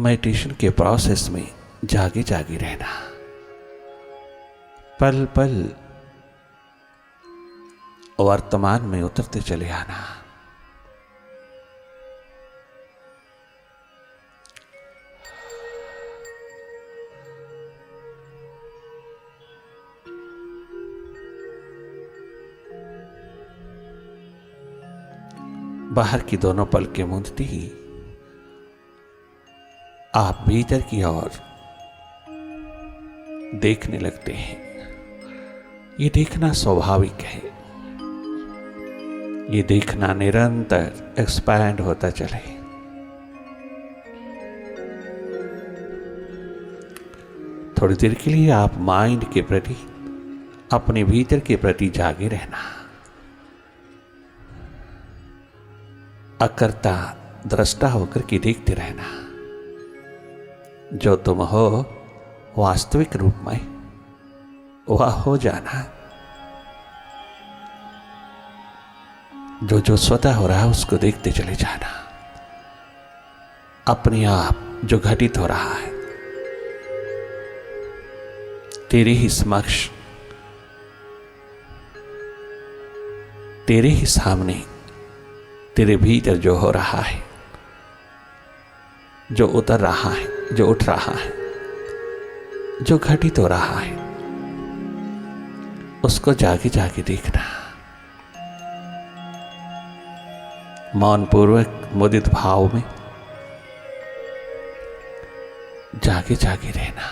Meditation के process में जागे जागे रहना, पल पल वर्तमान में उतरते चले आना। बाहर की दोनों पलकें मूंदती ही आप भीतर की ओर देखने लगते हैं। ये देखना स्वाभाविक है, ये देखना निरंतर एक्सपैंड होता चले। थोड़ी देर के लिए आप माइंड के प्रति, अपने भीतर के प्रति जागे रहना। अकर्ता दृष्टा होकर के देखते रहना। जो तुम हो वास्तविक रूप में वह हो जाना। जो जो स्वतः हो रहा है उसको देखते चले जाना। अपने आप जो घटित हो रहा है तेरे ही समक्ष, तेरे ही सामने, तेरे भीतर जो हो रहा है, जो उतर रहा है, जो उठ रहा है, जो घटित हो रहा है, उसको जागे जागे देखना। मौन पूर्वक मुदित भाव में जागे जागे रहना।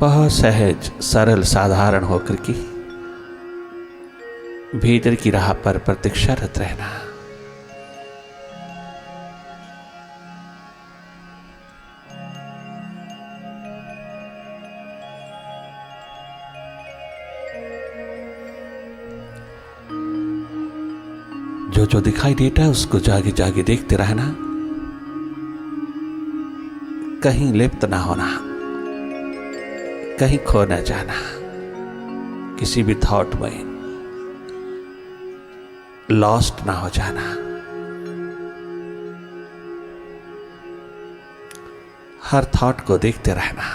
बहुत सहज, सरल, साधारण होकर के भीतर की राह पर प्रतीक्षारत रहना। जो जो दिखाई देता है उसको जागे जागे देखते रहना। कहीं लिप्त ना होना, कहीं खो ना जाना, किसी भी थॉट में लॉस्ट ना हो जाना। हर थॉट को देखते रहना।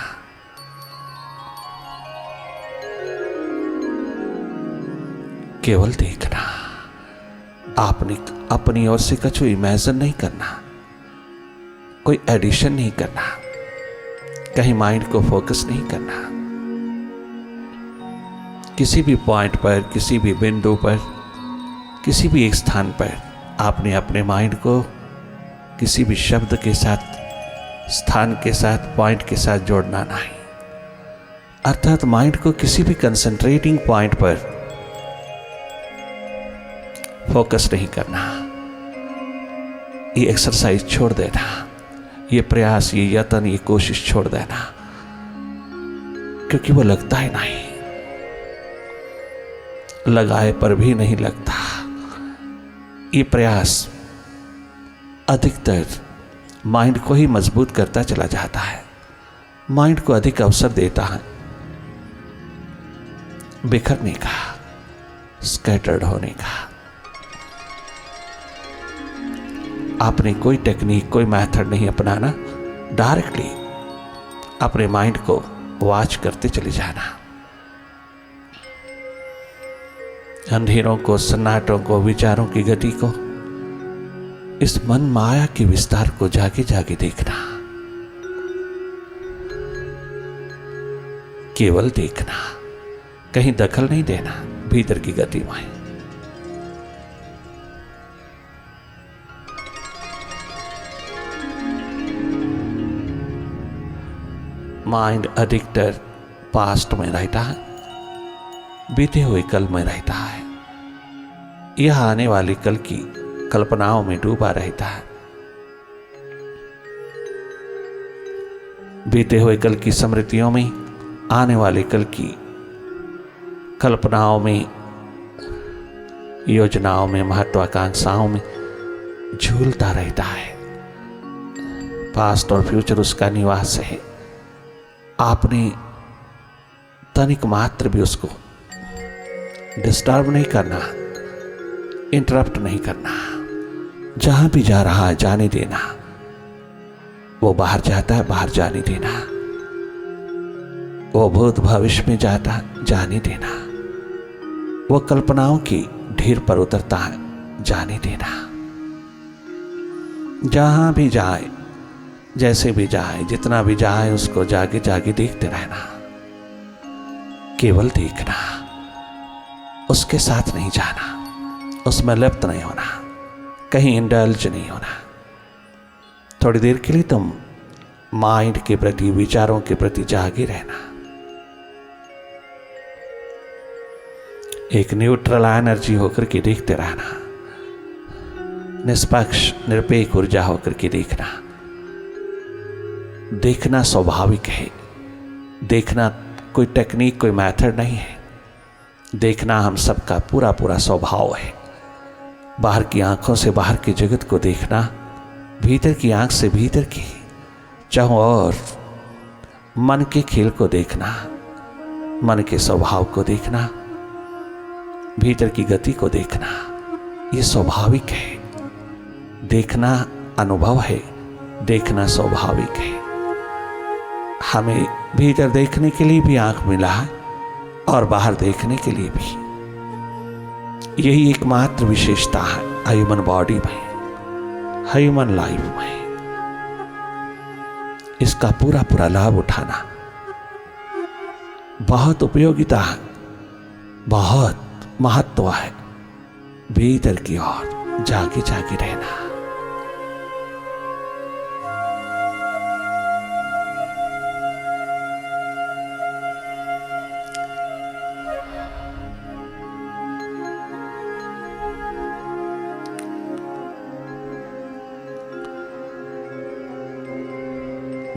केवल देखना। आपने अपनी ओर से कुछ इमेजिन नहीं करना, कोई एडिशन नहीं करना, कहीं माइंड को फोकस नहीं करना। किसी भी पॉइंट पर, किसी भी बिंदु पर, किसी भी एक स्थान पर आपने अपने माइंड को किसी भी शब्द के साथ, स्थान के साथ, पॉइंट के साथ जोड़ना नहीं। अर्थात माइंड को किसी भी कंसंट्रेटिंग पॉइंट पर फोकस नहीं करना। ये एक्सरसाइज छोड़ देना, ये प्रयास, ये यत्न, ये कोशिश छोड़ देना, क्योंकि वो लगता ही नहीं, लगाए पर भी नहीं लगता। ये प्रयास अधिकतर माइंड को ही मजबूत करता चला जाता है, माइंड को अधिक अवसर देता है बिखरने का, स्कैटर्ड होने का। आपने कोई टेक्निक, कोई मेथड नहीं अपनाना, डायरेक्टली अपने माइंड को वॉच करते चले जाना। अंधेरों को, सन्नाटों को, विचारों की गति को, इस मन माया के विस्तार को जागे जागे देखना। केवल देखना, कहीं दखल नहीं देना भीतर की गति में। माइंड अधिकतर पास्ट में रहता है, बीते हुए कल में रहता है, यह आने वाले कल की कल्पनाओं में डूबा रहता है। बीते हुए कल की स्मृतियों में, आने वाले कल की कल्पनाओं में, योजनाओं में, महत्वाकांक्षाओं में झूलता रहता है। पास्ट और फ्यूचर उसका निवास है। आपने तनिक मात्र भी उसको डिस्टर्ब नहीं करना, इंटरप्ट नहीं करना। जहां भी जा रहा है जाने देना। वो बाहर जाता है, बाहर जाने देना। वो भूत भविष्य में जाता, जाने देना। वो कल्पनाओं की ढेर पर उतरता है, जाने देना। जहां भी जाए, जैसे भी जाए, जितना भी जाए, उसको जागे जागे देखते रहना, केवल देखना, उसके साथ नहीं जाना, उसमें लिप्त नहीं होना, कहीं इंडल्ज नहीं होना। थोड़ी देर के लिए तुम माइंड के प्रति, विचारों के प्रति जागे रहना। एक न्यूट्रल एनर्जी होकर के देखते रहना, निष्पक्ष निरपेक्ष ऊर्जा होकर के देखना। देखना स्वाभाविक है, देखना कोई टेक्निक, कोई मेथड नहीं है। देखना हम सबका पूरा पूरा स्वभाव है। बाहर की आंखों से बाहर के जगत को देखना, भीतर की आंख से भीतर की, चाहो और मन के खेल को देखना, मन के स्वभाव को देखना, भीतर की गति को देखना। ये स्वाभाविक है। देखना अनुभव है, देखना स्वाभाविक है। हमें भीतर देखने के लिए भी आंख मिला है और बाहर देखने के लिए भी। यही एकमात्र विशेषता है ह्यूमन बॉडी में, ह्यूमन लाइफ में। इसका पूरा पूरा लाभ उठाना बहुत उपयोगिता है, बहुत महत्व है। भीतर की ओर जागे जागे रहना।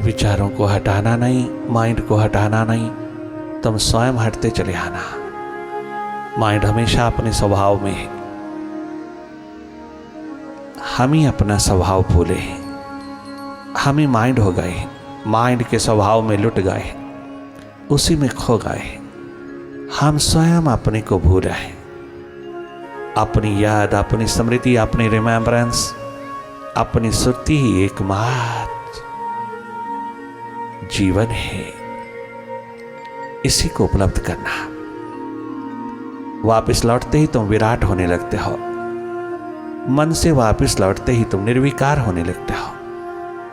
विचारों को हटाना नहीं, माइंड को हटाना नहीं, तुम स्वयं हटते चले आना। माइंड हमेशा अपने स्वभाव में है। हम ही अपना स्वभाव भूले हैं, हम ही माइंड हो गए हैं, माइंड के स्वभाव में लुट गए हैं, उसी में खो गए हैं। हम स्वयं अपने को भूल रहे हैं। अपनी याद, अपनी स्मृति, अपनी रिमेम्बरेंस, अपनी सुरती ही एकमात्र जीवन है। इसी को उपलब्ध करना। वापस लौटते ही तुम विराट होने लगते हो। मन से वापस लौटते ही तुम निर्विकार होने लगते हो,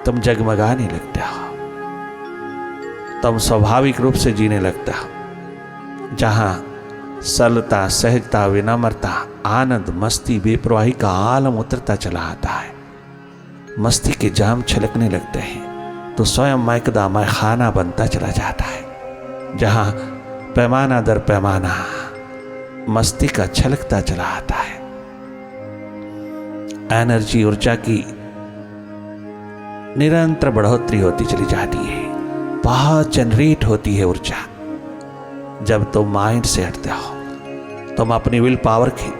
तुम जगमगाने लगते हो, तुम स्वाभाविक रूप से जीने लगते हो। जहां सरलता, सहजता, विनम्रता, आनंद, मस्ती, बेपरवाही का आलम उतरता चला आता है, मस्ती के जाम छलकने लगते हैं, तो स्वयं मैकदा मैं खाना बनता चला जाता है। जहां पैमाना दर पैमाना मस्ती का छलकता चला आता है। एनर्जी, ऊर्जा की निरंतर बढ़ोतरी होती चली जाती है। बहुत जनरेट होती है ऊर्जा। जब तुम माइंड से हटते हो, तुम अपनी विल पावर की,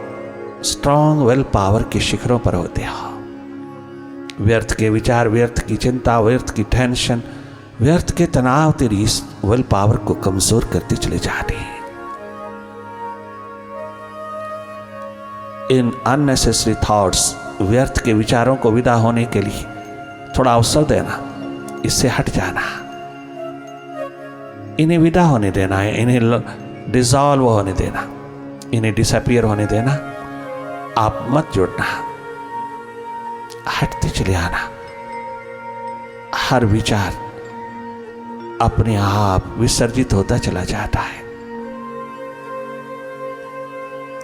स्ट्रॉन्ग विल पावर के शिखरों पर होते हो। व्यर्थ के विचार, व्यर्थ की चिंता, व्यर्थ की टेंशन, व्यर्थ के तनाव तेरी इस विल पावर को कमजोर करते चले जाते हैं। इन अननेसेसरी थॉट्स, व्यर्थ के विचारों को विदा होने के लिए थोड़ा अवसर देना, इससे हट जाना, इन्हें विदा होने देना है, इन्हें डिसॉल्व होने देना, इन्हें डिसअपीयर होने देना। आप मत जुड़ना, हटते चले आना। हर विचार अपने आप विसर्जित होता चला जाता है।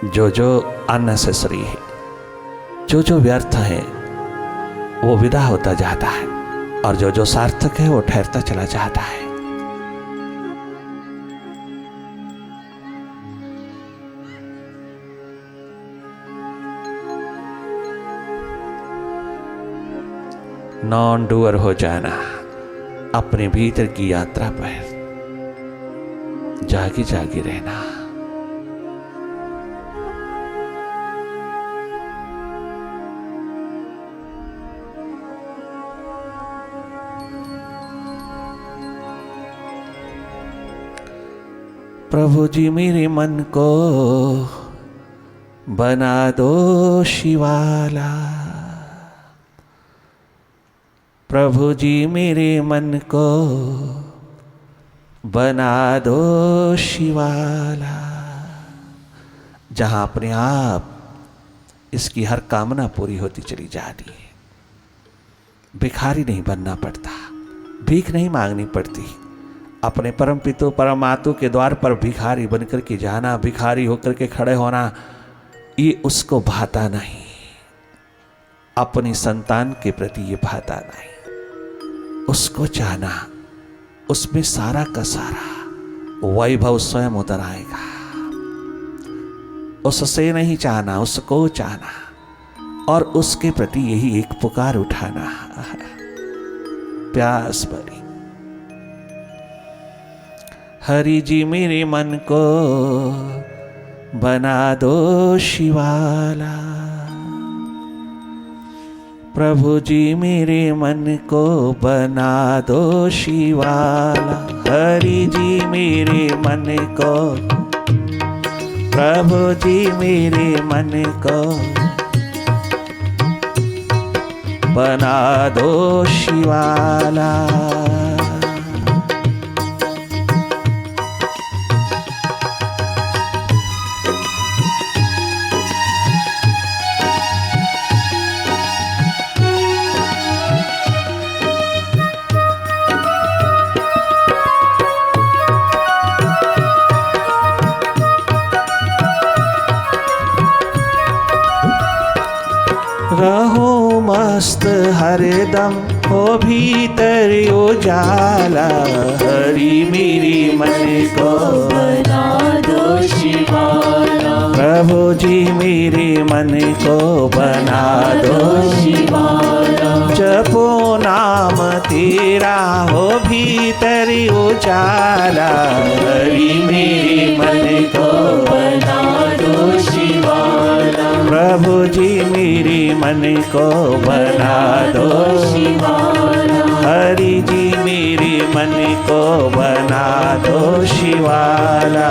जो जो अननेसेसरी है, जो जो व्यर्थ है, वो विदा होता जाता है, और जो जो सार्थक है वो ठहरता चला जाता है। नॉन डूअर हो जाना। अपने भीतर की यात्रा पर जागे जागे रहना। प्रभु जी मेरे मन को बना दो शिवाला, प्रभु जी मेरे मन को बना दो शिवाला। जहां अपने आप इसकी हर कामना पूरी होती चली जा रही है। भिखारी नहीं बनना पड़ता, भीख नहीं मांगनी पड़ती। अपने परम पिता परमात्मा के द्वार पर भिखारी बनकर के जाना, भिखारी होकर के खड़े होना, ये उसको भाता नहीं। अपनी संतान के प्रति ये भाता नहीं। उसको चाहना, उसमें सारा का सारा वैभव स्वयं उतर आएगा। उससे नहीं चाहना, उसको चाहना और उसके प्रति यही एक पुकार उठाना, प्यास भरी। हरि जी मेरे मन को बना दो शिवाला। प्रभु जी मेरे मन को बना दो शिवाला। हरि जी मेरे मन को, प्रभु जी मेरे मन को बना दो शिवाला। रहो मस्त हरदम हो भीतर उजाला। हरि मेरी मन को बना दो शिवाला। प्रभु जी मेरे मन को बना दो शिवाला। जपो नाम तेरा हो भीतर उजाला। हरि मेरे मन को बना दो शिवाला। प्रभु जी मेरे मन को बना दो शिवाला। हरि जी मेरे मन को बना दो शिवाला।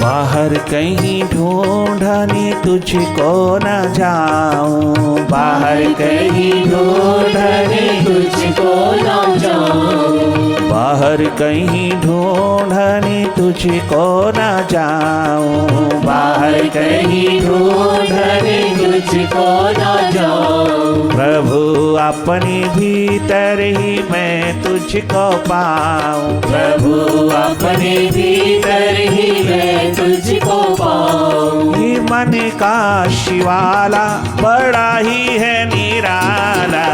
बाहर कहीं ढूंढने तुझको न जाऊं। बाहर कहीं ढूंढने तुझको न जाऊं। बाहर कहीं ढूंढने तुझको न जाऊं। बाहर कहीं ढूंढने तुझको न जाऊं। प्रभु अपने भीतर ही मैं तुझको पाऊं। प्रभु अपने भीतर ही मैं तुझको पाऊं। ये मन का शिवाला बड़ा ही है निराला।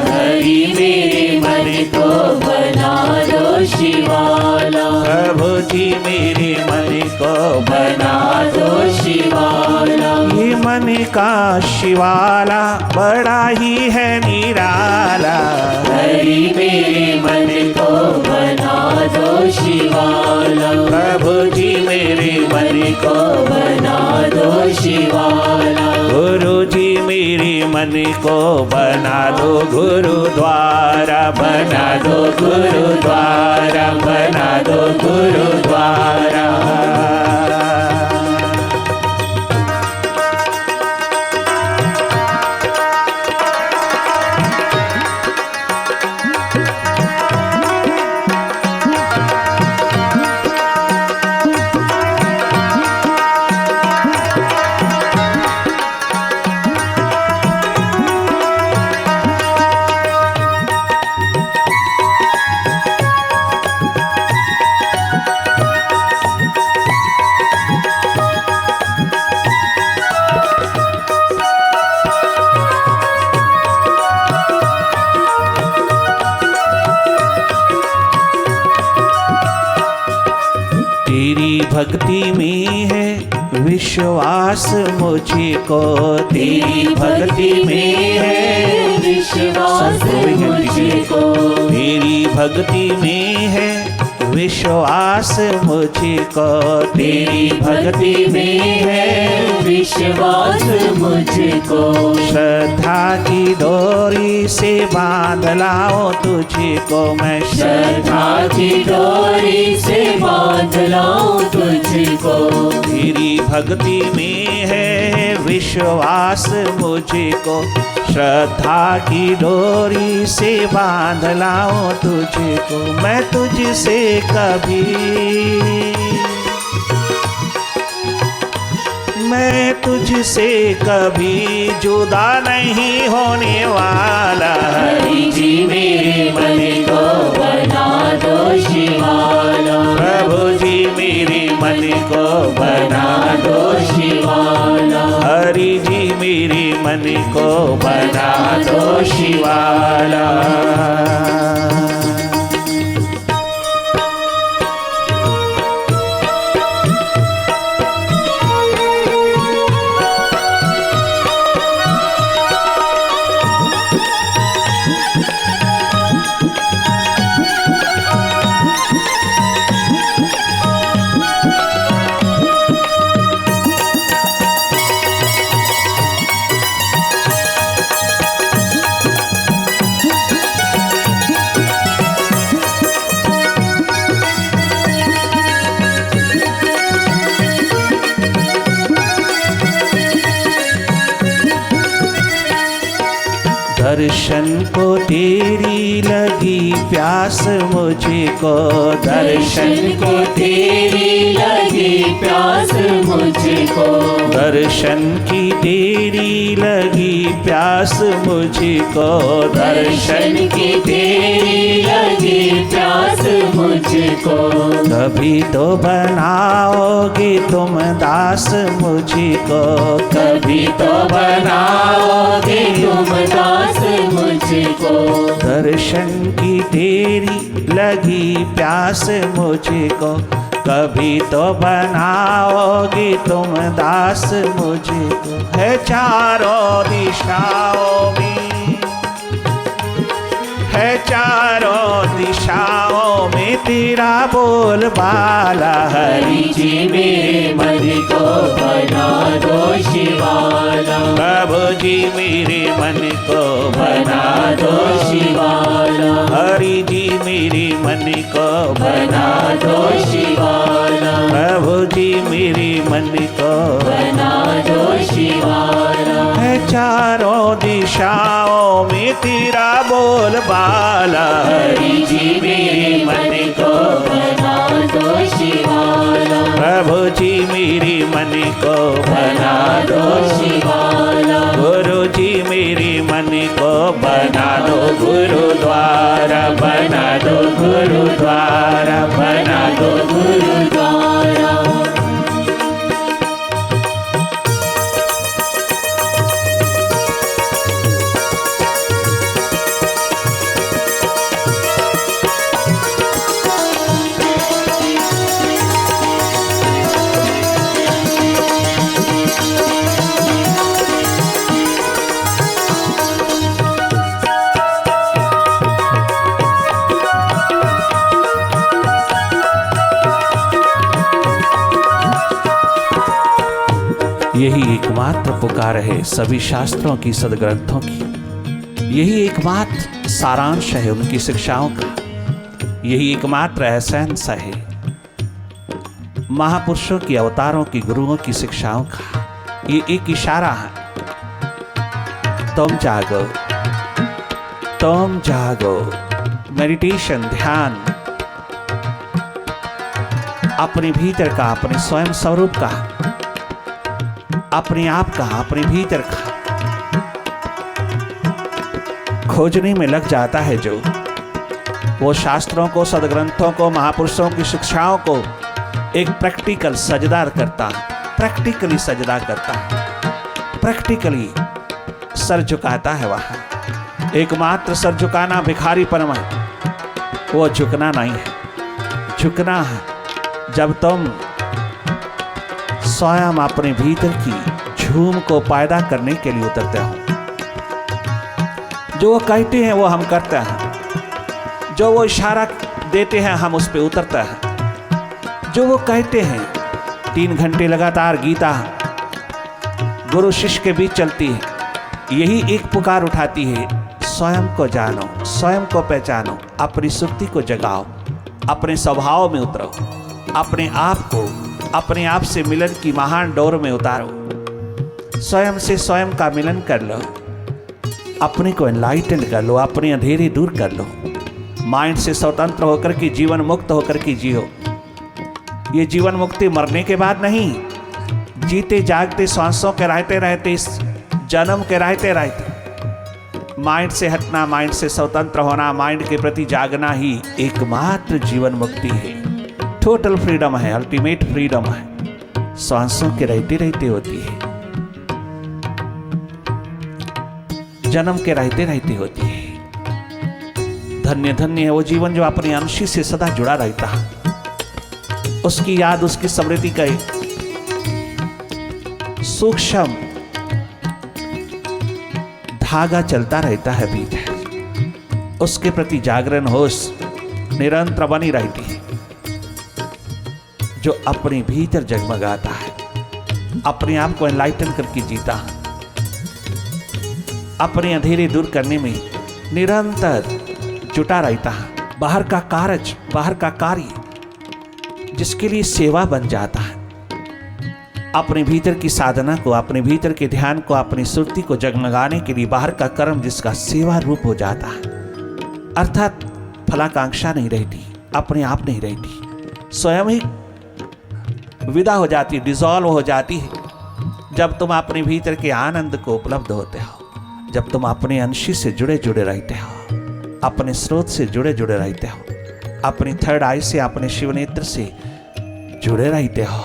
हरि मेरे मन को बना दो शिवाला। प्रभु जी मेरे मन को बना दो शिवाला। ये मन का शिवाला बड़ा ही है निराला। हरि मेरे मन को बना दो शिवाला। प्रभु जी मेरे मन को बना दो शिवाला। गुरु जी मेरे मन को बना दो गुरुद्वारा। बना दो गुरुद्वारा। बना दो गुरुद्वारा। तेरी भक्ति में है विश्वास मुझको, तेरी भक्ति में है विश्वास मुझको, तेरी भक्ति में है विश्वास मुझको, तेरी भक्ति में है विश्वास मुझको। श्रद्धा की डोरी से बांध लाओ तुझको मैं, श्रद्धा की डोरी से बांध लाऊं तुझको। तेरी भक्ति में है विश्वास मुझको, श्रद्धा की डोरी से बांध लाओ तुझको। मैं तुझसे कभी, मैं तुझसे कभी जुदा नहीं होने वाला। हरि जी मेरे मन को बना दो शिवाला, प्रभु जी मेरे मन को बना दो शिवाला, हरि जी मेरे मन को बना दो शिवाला। दर्शन को तेरी लगी प्यास मुझको, दर्शन को तेरी लगी प्यास मुझको, दर्शन की तेरी लगी प्यास मुझको, दर्शन की तेरी लगी प्यास मुझको। कभी तो बनाओगे तुम दास मुझको, कभी तो बनाओगे तुम दास मुझको। दर्शन की तेरी लगी प्यास मुझको, कभी तो बनाओगे तुम दास मुझको। है चारों दिशाओं में, है चारों दिशाओं में तेरा बोलबाला। हरि जी मेरे मन को बना दो शिवाला, प्रभु जी मेरे मन को बना दो शिवाला, हरि जी मेरे मन को बना दो शिवाला, प्रभु जी मेरे मन को बना दो शिवाला। है चारों दिशाओं में तेरा बोलबाला। हरि जी मेरे मन को बना दो शिवाला, प्रभु जी मेरे मन को बना दो शिवाला, गुरु जी मेरे मन को बना दो गुरुद्वारा, बना दो गुरुद्वारा, बना दो गुरुद्वारा। यही एकमात्र पुकार है सभी शास्त्रों की, सदग्रंथों की। यही एकमात्र सारांश है उनकी शिक्षाओं का। यही एकमात्र एसेंस है महापुरुषों की, अवतारों की, गुरुओं की शिक्षाओं का। ये एक इशारा है, तुम जागो, तुम जागो। मेडिटेशन, ध्यान अपने भीतर का, अपने स्वयं स्वरूप का, अपने आप का, अपने भीतर का खोजने में लग जाता है जो, वो शास्त्रों को, सदग्रंथों को, महापुरुषों की शिक्षाओं को एक प्रैक्टिकल सजदा करता है, प्रैक्टिकली सजदा करता है, प्रैक्टिकली सर झुकाता है। वहां एकमात्र सर झुकाना भिखारीपन है, वो झुकना नहीं है। झुकना है जब तुम स्वयं अपने भीतर की झूम को पैदा करने के लिए उतरते हो। जो वो कहते हैं वो हम करते हैं, जो वो इशारा देते हैं हम उस पर उतरते हैं। जो वो कहते हैं 3 घंटे लगातार गीता गुरु शिष्य के बीच चलती है, यही एक पुकार उठाती है, स्वयं को जानो, स्वयं को पहचानो, अपनी सुक्ति को जगाओ, अपने स्वभाव में उतरो, अपने आप को अपने आप से मिलन की महान डोर में उतारो। स्वयं से स्वयं का मिलन कर लो, अपने को एनलाइटन कर लो, अपने अंधेरे दूर कर लो, माइंड से स्वतंत्र होकर के जीवन मुक्त होकर के जियो। ये जीवन मुक्ति मरने के बाद नहीं, जीते जागते सांसों के रहते रहते, इस जन्म के रहते रहते माइंड से हटना, माइंड से स्वतंत्र होना, माइंड के प्रति जागना ही एकमात्र जीवन मुक्ति है। टोटल फ्रीडम है, अल्टीमेट फ्रीडम है, सांसों के रहते रहते होती है, जन्म के रहते रहते होती है। धन्य धन्य है वो जीवन जो अपने अंशी से सदा जुड़ा रहता है। उसकी याद, उसकी स्मृति का सूक्ष्म धागा चलता रहता है भीतर, उसके प्रति जागरण होश निरंतर बनी रहती है। जो अपने भीतर जगमगाता है, अपने आप को एनलाइटन करके जीता है, अपने अंधेरे दूर करने में निरंतर जुटा रहता है। बाहर का कार्य, बाहर का कार्य जिसके लिए सेवा बन जाता है, अपने भीतर की साधना को, अपने भीतर के ध्यान को, अपनी सुरती को जगमगाने के लिए बाहर का कर्म जिसका सेवा रूप हो जाता है। अर्थात फलाकांक्षा नहीं रहती, अपने आप नहीं रहती, स्वयं ही विदा हो जाती, डिसॉल्व हो जाती है। जब तुम अपने भीतर के आनंद को उपलब्ध होते हो, जब तुम अपने अंशी से जुड़े जुड़े रहते हो, अपने स्रोत से जुड़े जुड़े रहते हो, अपनी थर्ड आई से, अपने शिव नेत्र से जुड़े रहते हो,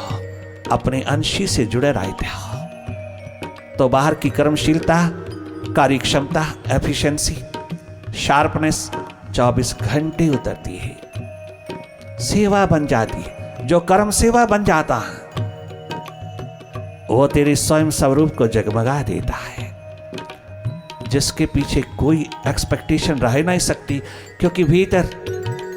अपने अंशी से जुड़े रहते हो, तो बाहर की कर्मशीलता, कार्यक्षमता, एफिशिएंसी, शार्पनेस 24 घंटे उतरती है, सेवा बन जाती है। जो कर्म सेवा बन जाता है वो तेरे स्वयं स्वरूप को जगमगा देता है, जिसके पीछे कोई एक्सपेक्टेशन रह नहीं सकती, क्योंकि भीतर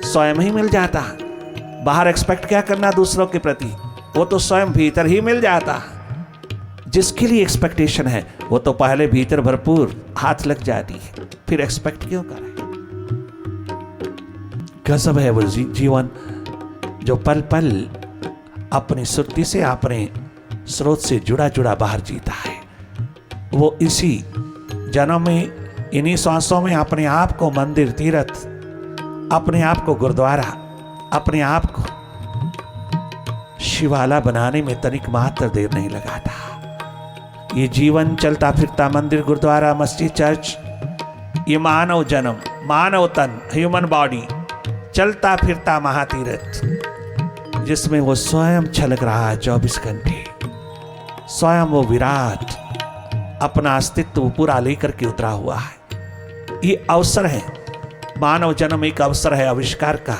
स्वयं ही मिल जाता है। बाहर एक्सपेक्ट क्या करना दूसरों के प्रति, वो तो स्वयं भीतर ही मिल जाता है। जिसके लिए एक्सपेक्टेशन है वो तो पहले भीतर भरपूर हाथ लग जाती है, फिर एक्सपेक्ट क्यों करें। गजब है वो जीवन जो पल पल अपनी सुरती से, अपने स्रोत से जुड़ा जुड़ा बाहर जीता है। वो इसी जन्म में, इन्हीं सांसों में अपने आप को मंदिर, तीर्थ, अपने आप को गुरुद्वारा, अपने आप को शिवाला बनाने में तनिक मात्र देर नहीं लगाता। ये जीवन चलता फिरता मंदिर, गुरुद्वारा, मस्जिद, चर्च, ये मानव जन्म, मानव तन, ह्यूमन बॉडी, चलता फिरता महातीर्थ, जिसमें वो स्वयं छलक रहा है 24 घंटे। स्वयं वो विराट अपना अस्तित्व पूरा लेकर के उतरा हुआ है। ये अवसर है, मानव जन्म एक अवसर है आविष्कार का,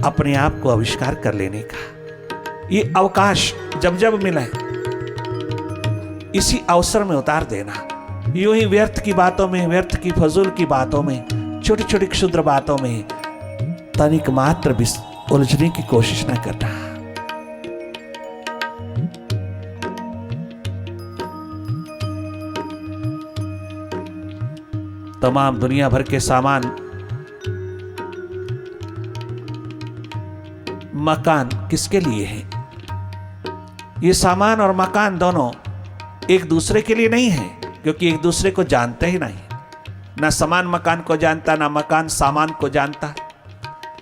अपने आप को आविष्कार कर लेने का। ये अवकाश जब जब मिले इसी अवसर में उतार देना। यूं ही व्यर्थ की बातों में, व्यर्थ की फजूल की बातों में, छोटी छोटी क्षुद्र बातों में तनिक मात्र भी उलझने की कोशिश न करना। तमाम दुनिया भर के सामान, मकान किसके लिए है? ये सामान और मकान दोनों एक दूसरे के लिए नहीं है, क्योंकि एक दूसरे को जानते ही नहीं। ना सामान मकान को जानता, ना मकान सामान को जानता।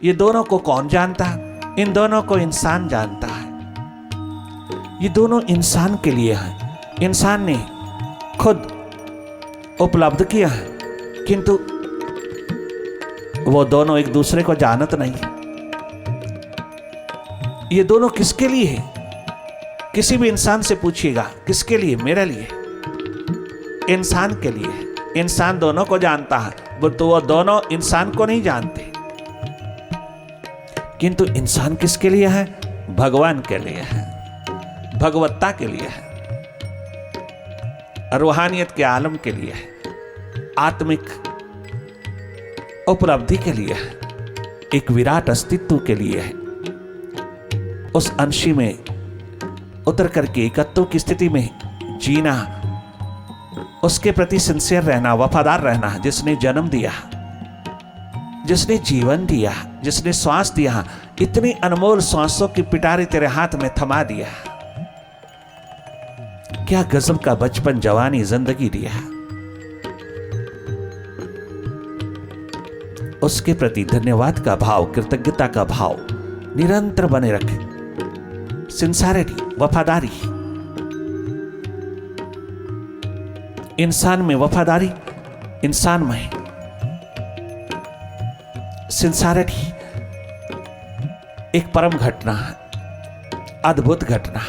ये दोनों को कौन जानता? इन दोनों को इंसान जानता है। ये दोनों इंसान के लिए हैं, इंसान ने खुद उपलब्ध किया है, किंतु वो दोनों एक दूसरे को जानत नहीं। ये दोनों किसके लिए है? किसी भी इंसान से पूछिएगा, किसके लिए? मेरे लिए, इंसान के लिए। इंसान दोनों को जानता है, तो वो दोनों इंसान को नहीं जानते। किंतु इंसान किसके लिए है? भगवान के लिए है, भगवत्ता के लिए है, रूहानियत के आलम के लिए है, आत्मिक उपलब्धि के लिए है, एक विराट अस्तित्व के लिए है। उस अंशी में उतर करके एकत्व की स्थिति में जीना, उसके प्रति सिंसियर रहना, वफादार रहना, जिसने जन्म दिया, जिसने जीवन दिया, जिसने श्वास दिया, इतनी अनमोल श्वासों की पिटारी तेरे हाथ में थमा दिया। क्या गजब का बचपन, जवानी, जिंदगी दिया। उसके प्रति धन्यवाद का भाव, कृतज्ञता का भाव निरंतर बने रखे। सिंसारिटी, वफादारी, इंसान में वफादारी, इंसान में सिंसारिटी एक परम घटना, अद्भुत घटना।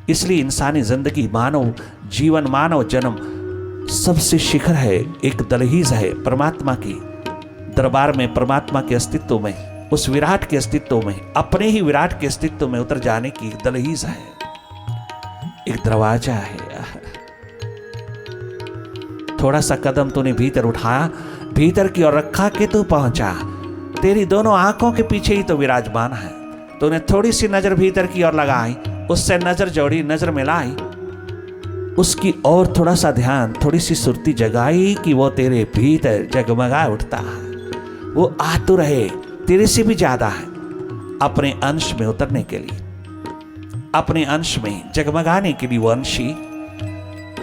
इसलिए इंसानी जिंदगी, मानव जीवन, मानव जन्म सबसे शिखर है, एक दहलीज है परमात्मा की दरबार में, परमात्मा के अस्तित्व में, उस विराट के अस्तित्व में, अपने ही विराट के अस्तित्व में उतर जाने की दहलीज है, एक दरवाजा है। थोड़ा सा कदम तूने भीतर उठाया, भीतर की ओर रखा कि तू पहुंचा। तेरी दोनों आंखों के पीछे ही तो विराजमान है। तूने थोड़ी सी नजर भीतर की ओर लगाई, उससे नजर जोड़ी, नजर मिलाई, उसकी और थोड़ा सा ध्यान, थोड़ी सी सुरती जगाई कि वो तेरे भीतर जगमगा उठता है। वो आतुर है, तेरे से भी ज्यादा है, अपने अंश में उतरने के लिए, अपने अंश में जगमगाने के लिए। वो अंशी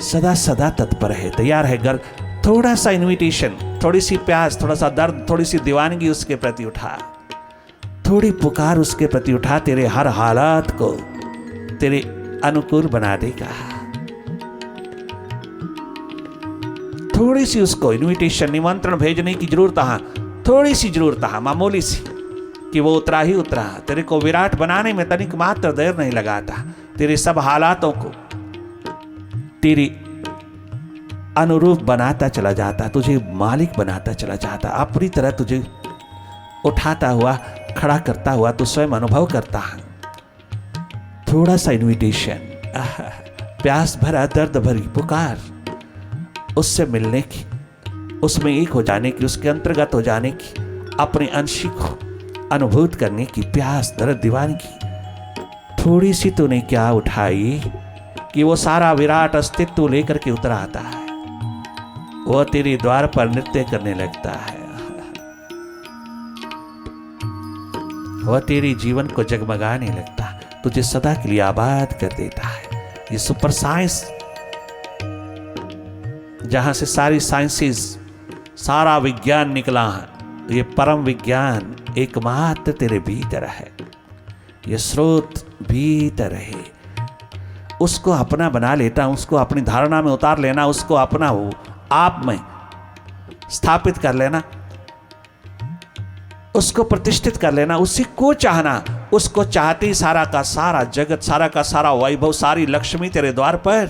सदा सदा तत्पर है, तैयार है। घर थोड़ा सा इन्विटेशन, थोड़ी सी प्यास, थोड़ा सा दर्द, थोड़ी सी दीवानगी उसके प्रति उठा, थोड़ी पुकार उसके प्रति उठा, तेरे हर हालात को तेरे अनुकूल बना देगा। थोड़ी सी उसको इन्विटेशन, निमंत्रण भेजने की जरूरत है, थोड़ी सी जरूरत है, मामूली सी, कि वो उतरा ही उतरा। तेरे को विराट बनाने में तनिक मात्र देर नहीं लगाता। तेरे सब हालातों को तेरी अनुरूप बनाता चला जाता, तुझे मालिक बनाता चला जाता, अपनी तरह तुझे उठाता हुआ, खड़ा करता हुआ तू स्वयं अनुभव करता है। थोड़ा सा इन्विटेशन, प्यास भरा, दर्द भरी पुकार, उससे मिलने की, उसमें एक हो जाने की, उसके अंतर्गत हो जाने की, अपने अंशी को अनुभूत करने की प्यास, दर्द, दीवानगी। थोड़ी सी तूने क्या उठाई कि वो सारा विराट अस्तित्व लेकर के उतर आता है। वो तेरे द्वार पर नृत्य करने लगता है। वह तेरे जीवन को जगमगाने लगता है, तुझे सदा के लिए आबाद कर देता है। ये सुपर साइंस, जहां से सारी साइंसेस, सारा विज्ञान निकला है, ये परम विज्ञान एकमात्र तेरे भीतर है। ये स्रोत भीतर है, उसको अपना बना लेता, उसको अपनी धारणा में उतार लेना, उसको अपना हो आप में स्थापित कर लेना, उसको प्रतिष्ठित कर लेना, उसी को चाहना। उसको चाहते सारा का सारा जगत, सारा का सारा वैभव, सारी लक्ष्मी तेरे द्वार पर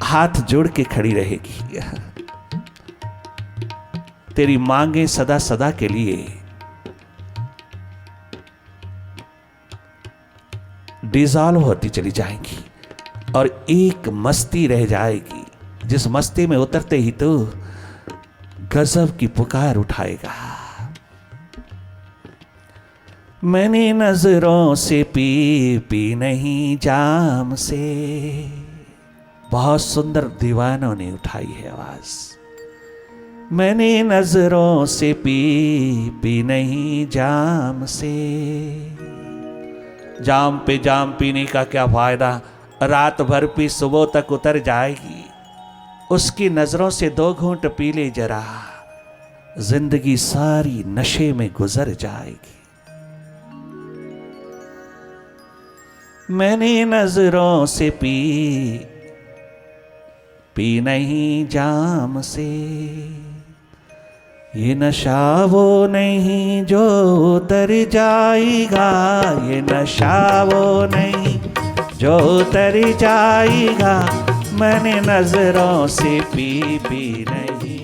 हाथ जोड़ के खड़ी रहेगी। तेरी मांगे सदा सदा के लिए डिसॉल्व होती चली जाएंगी और एक मस्ती रह जाएगी, जिस मस्ती में उतरते ही तो गजब की पुकार उठाएगा। मैंने नजरों से पी नहीं जाम से। बहुत सुंदर दीवानों ने उठाई है आवाज। मैंने नजरों से पी नहीं जाम से। जाम पे जाम पीने का क्या फायदा, रात भर पी सुबह तक उतर जाएगी। उसकी नजरों से 2 घूंट पी ले जरा, जिंदगी सारी नशे में गुजर जाएगी। मैंने नजरों से पी नहीं जाम से। ये नशा वो नहीं जो उतर जाएगा, ये नशा वो नहीं जो उतर जाएगा। मैंने नजरों से पी नहीं